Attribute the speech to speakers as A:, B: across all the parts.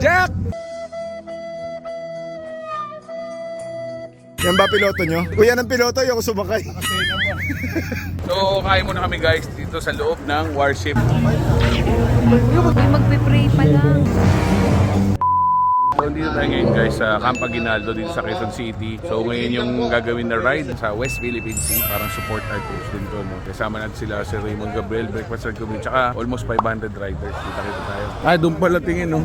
A: Jack! Yan ba piloto nyo? Uy, yan ang piloto, yung sumakay.
B: So, kain muna kami guys dito sa loob ng warship.
C: Magpe-pray pa lang.
B: So, dito tayo ngayon guys sa Camp Aguinaldo dito sa Quezon City. So, ngayon yung gagawin na ride sa West Philippine Sea. Parang support artist din to. No? Kasama natin sila si Raymond Gabriel, Breakfast Red Community, tsaka almost 500 riders. Kita tayo. Ah, doon pala tingin, no?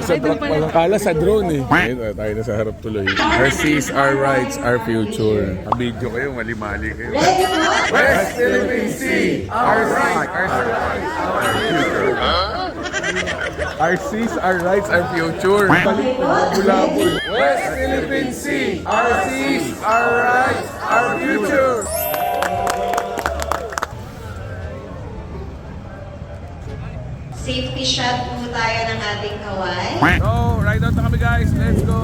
B: Sa truck pala. Kala sa drone eh. Ngayon, tayo na sa harap tuloy. Our seas, our rights, our future. Video kayo, mali-mali kayo. West Philippine Sea, our rights, our future. Our seas, our rights, our future. Balik na bulabol. West Philippine Sea, our seas, our rights, our future.
D: Safety shot po tayo ng ating kaway.
B: So, ride out na kami guys. Let's go!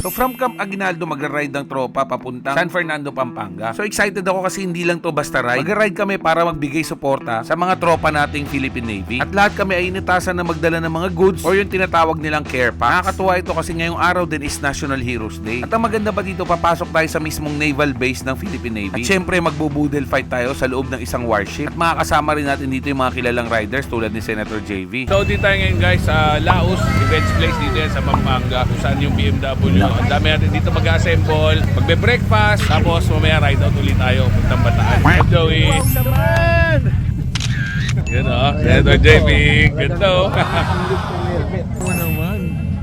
B: So, from Camp Aguinaldo, magra-ride ng tropa papuntang San Fernando, Pampanga. So, excited ako kasi hindi lang to basta ride. Magra-ride kami para magbigay suporta sa mga tropa nating Philippine Navy. At lahat kami ay initasan na magdala ng mga goods or yung tinatawag nilang care pack. Nakakatuwa ito kasi ngayong araw din is National Heroes Day. At ang maganda pa dito, papasok tayo sa mismong naval base ng Philippine Navy. At syempre, magbo-boodle fight tayo sa loob ng isang warship. At makakasama rin natin dito yung mga kilalang riders tulad ni Senator JV. So, dito tayo ngayon guys sa Laos Events Place dito yan sa Pampanga kung saan yung BMW. Ang dami natin dito mag-assemble, magbe-breakfast, tapos mamaya ride out ulit tayo puntang Bataan. Hey Joey! Wow naman! Yan o, Senator JV, ganda o. Wow naman,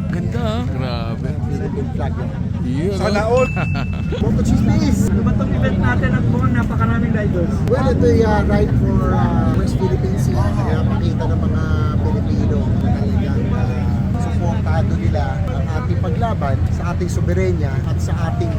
B: ganda o. Grabe.
A: Sana all. Moto Chismis.
E: Ano ba itong event natin at mukhang napakaraming riders?
F: Well, ito yung ride for West Philippine Sea. Kaya makita ng mga Pilipino na talagang suportado nila ang ating paglaban sa ating soberenya at sa ating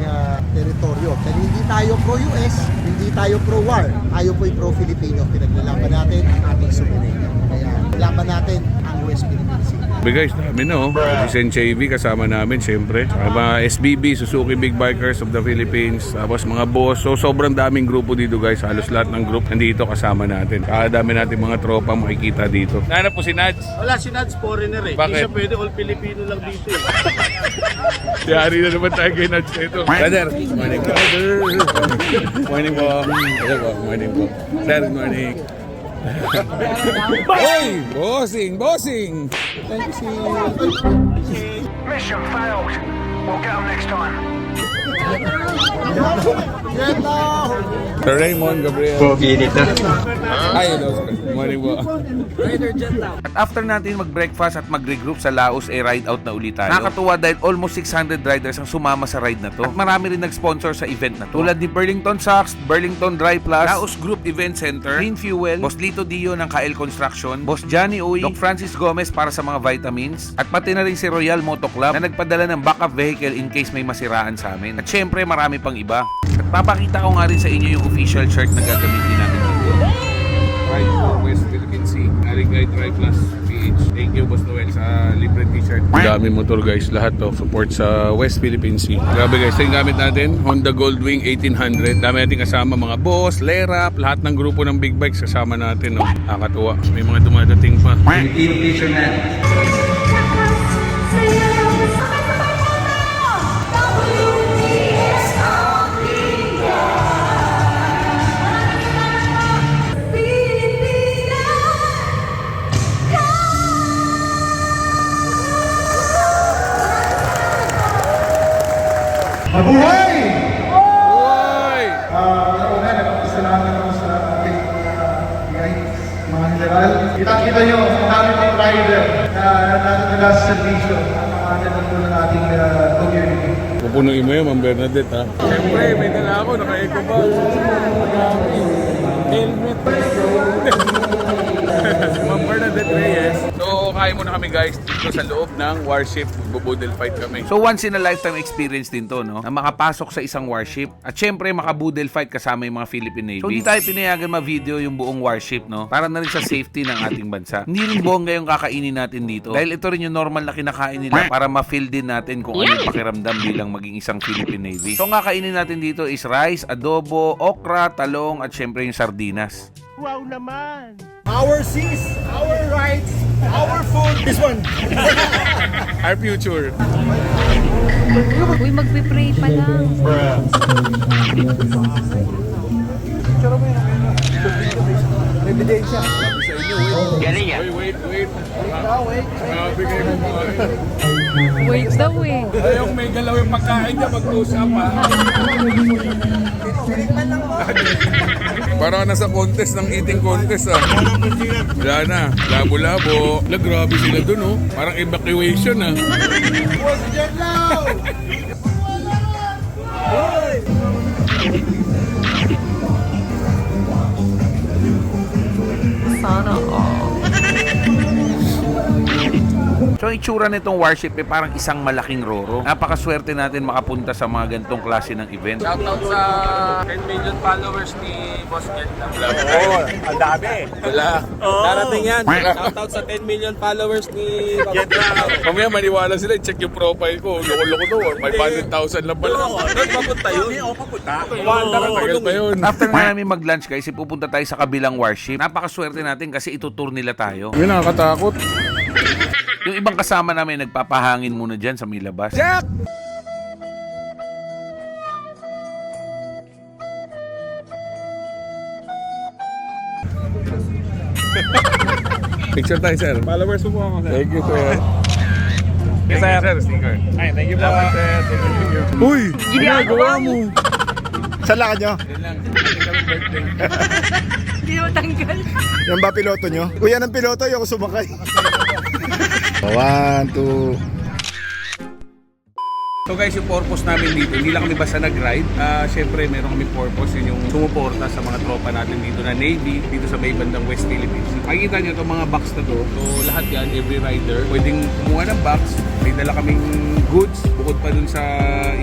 F: teritoryo. Dahil hindi tayo pro-US, hindi tayo pro-war. Tayo po'y pro-Filipino. Pinaglalaban natin ang ating soberenya. Kaya laban natin ang West Philippine Sea.
B: Guys, dami no. Si Sen JV kasama namin syempre. Mga SBB, Suzuki Big Bikers of the Philippines. Tapos mga boss. So sobrang daming grupo dito guys. Halos lahat ng group nandito kasama natin. Dami natin mga tropa makikita dito. Nahanap po si Nads.
E: Wala, si Nads foreigner eh.
B: Bakit?
E: Hindi siya pwede all Filipino lang dito eh.
B: Yari na naman tayo kay Nads nito. Brother, good morning po. Morning po. Hello po, morning po. Sir, good morning. Hey! Bossing! Bossing! Thank you, sir.
G: Mission failed. We'll get them next time.
B: Sir Raymond Gabriel. Ay, hello, sir. Good morning po. At after natin mag-breakfast at mag-regroup sa Laos, ride out na ulit tayo. Nakakatuwa dahil almost 600 riders ang sumama sa ride na to. At marami rin nag-sponsor sa event na to. Tulad ni Burlington Socks, Burlington Dry Plus, Laos Group Event Center, Green Fuel, Boss Lito Dio ng KL Construction, Boss Johnny Uy, Doc Francis Gomez para sa mga vitamins, at pati na rin si Royal Moto Club na nagpadala ng backup vehicle in case may masiraan sa amin. At syempre, marami pang iba. At papakita ko nga rin sa inyo yung official shirt na gagamitin natin dito. Ride for West Philippine Sea, Aligay Dry Plus PH. Thank you, Boss Noel, sa libre t-shirt. Dami motor guys, lahat to support sa West Philippine Sea. Grabe guys, ito yung gamit natin, Honda Goldwing 1800. Dami natin kasama mga boss, Lerap, lahat ng grupo ng big bikes kasama natin. No? Nakakatuwa, may mga dumadating pa.
F: Mabuhay!
B: Hoy!
F: Una, nagpapasalamat ako sa ating mga general. Kita-kita nyo, ang dami ng rider na nasa servisyo ang mga ganun ng ating community.
B: Pupunuin mo yun, Ma'am Bernadette, ha? Siyempre, may dala ako, naka-eco bag. Helmet. Ma'am Bernadette Reyes. So, kain muna kami guys dito sa loob ng warship. Magbo-boodle fight kami. So, once in a lifetime experience din to, no? Na makapasok sa isang warship. At syempre, maka-boodle fight kasama yung mga Philippine Navy. So, hindi tayo pinayagan ma-video yung buong warship, no? Para na rin sa safety ng ating bansa. Hindi rin bongga yung kakainin natin dito. Dahil ito rin yung normal na kinakain nila para ma-feel din natin kung ano yung pakiramdam bilang maging isang Philippine Navy. So, ang kakainin natin dito is rice, adobo, okra, talong, at syempre yung sardinas.
E: Wow naman!
F: Our seas, our rights,
A: This one.
B: Our future.
C: Uy, magpipray pa lang.
F: Ebidensya.
B: Wait. Bigay mo mga.
C: Wait daw eh.
B: Ayong may galaw yung pagkain niya, mag-usap ha. Parang nasa contest ng eating contest ah. Wala na, labo-labo. Grabe sila dun oh. Parang evacuation ah.
C: Sana all.
B: So ang itsura nitong warship eh parang isang malaking roro. Napakaswerte natin makapunta sa mga ganitong klase ng event.
E: Shoutout sa 10 million followers ni Boss Jet.
A: Ang dami.
B: Wala.
E: Darating yan. Shoutout sa 10 million followers ni Jet.
B: Mamaya maniwala sila, check yung profile ko. Loko-loko to, 500,000 lang pala.
E: Papunta yun.
B: Tagal pa yun. After na namin mag-lunch guys, pupunta tayo sa kabilang warship. Napakaswerte natin kasi itutour nila tayo.
A: Yun, nakakatakot.
B: Yung ibang kasama namin nagpapahangin muna dyan sa may labas. Jack! Picture tayo, sir.
E: Followers mo po ako, sir.
B: Thank you, sir.
E: Yes, sir.
B: Sir, sticker.
E: Ay, thank you po.
A: Uy!
C: Ginagawa mo.
A: Saan lakad nyo?
B: Yan lang. Happy birthday.
C: Hindi mo tanggal.
A: Yan ba piloto nyo? Uy, yan ang piloto, ayoko sumakay. 1, 2.
B: So guys, yung purpose namin dito, hindi lang kami basta nag-ride. Siyempre, meron kami purpose, yun yung sumuporta sa mga tropa natin dito na Navy, dito sa may bandang West Philippines. Makikita nyo itong mga box na to. So lahat yan, every rider, pwedeng kumuha ng box. May dala kaming goods, bukod pa dun sa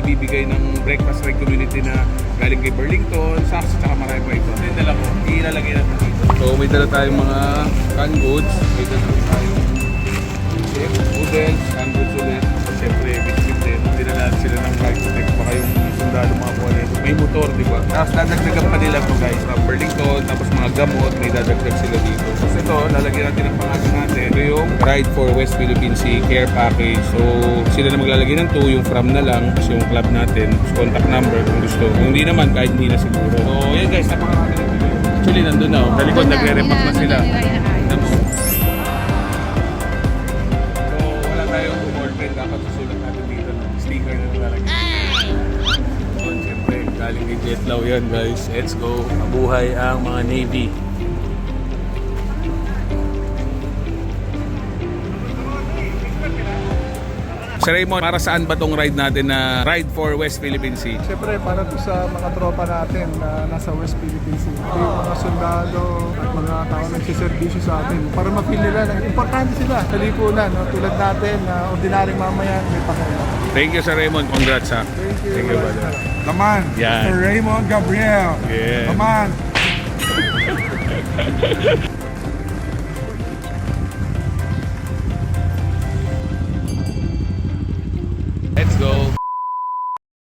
B: ibibigay ng Breakfast Ride Community na galing kay Burlington, Saks, at marami pa ito. So yung dala ko, ilalagay natin dito. So may dala tayong mga canned goods, may dala tayong chip, noodles, canned goods ulit. Siyempre, biscuit din. Dinala sila ng rice stick, baka yung sundalo mga kuwalit. May motor, di ba? Tapos dadagdagan pa nila ito guys. From Burlington, tapos mga gamot, may dadagdag sila dito. Tapos ito, lalagyan natin ang pangalan natin. Ito yung Ride for West Philippine Sea Care Package. So, sila na maglalagay ng 2, yung from na lang, tapos yung club natin, tapos contact number kung gusto. Kung hindi naman, kahit hindi na siguro. So, yan guys, napakarami na ito. Actually, nandun na. Talikod, nagre-repack na sila. Dapat susulat natin dito ng sticker na nalalagay. So, siyempre, galing ni Jetlaw yan guys. Let's go. Mabuhay ang mga Navy. Sir Raymond, para saan ba tong ride natin na Ride for West Philippine Sea?
H: Siyempre, para to sa mga tropa natin na nasa West Philippine Sea. Ito yung mga sundalo at mga tao nagsiservisyo sa atin. Para ma-feel nila na importante sila sa lipunan. No? Tulad natin na ordinaryong mamayan, may pakialam.
B: Thank you Sir Raymond. Congrats ha.
H: Thank you.
B: brother.
H: Come on,
B: Yan.
H: Sir Raymond Gabriel.
B: Yeah.
H: Come on.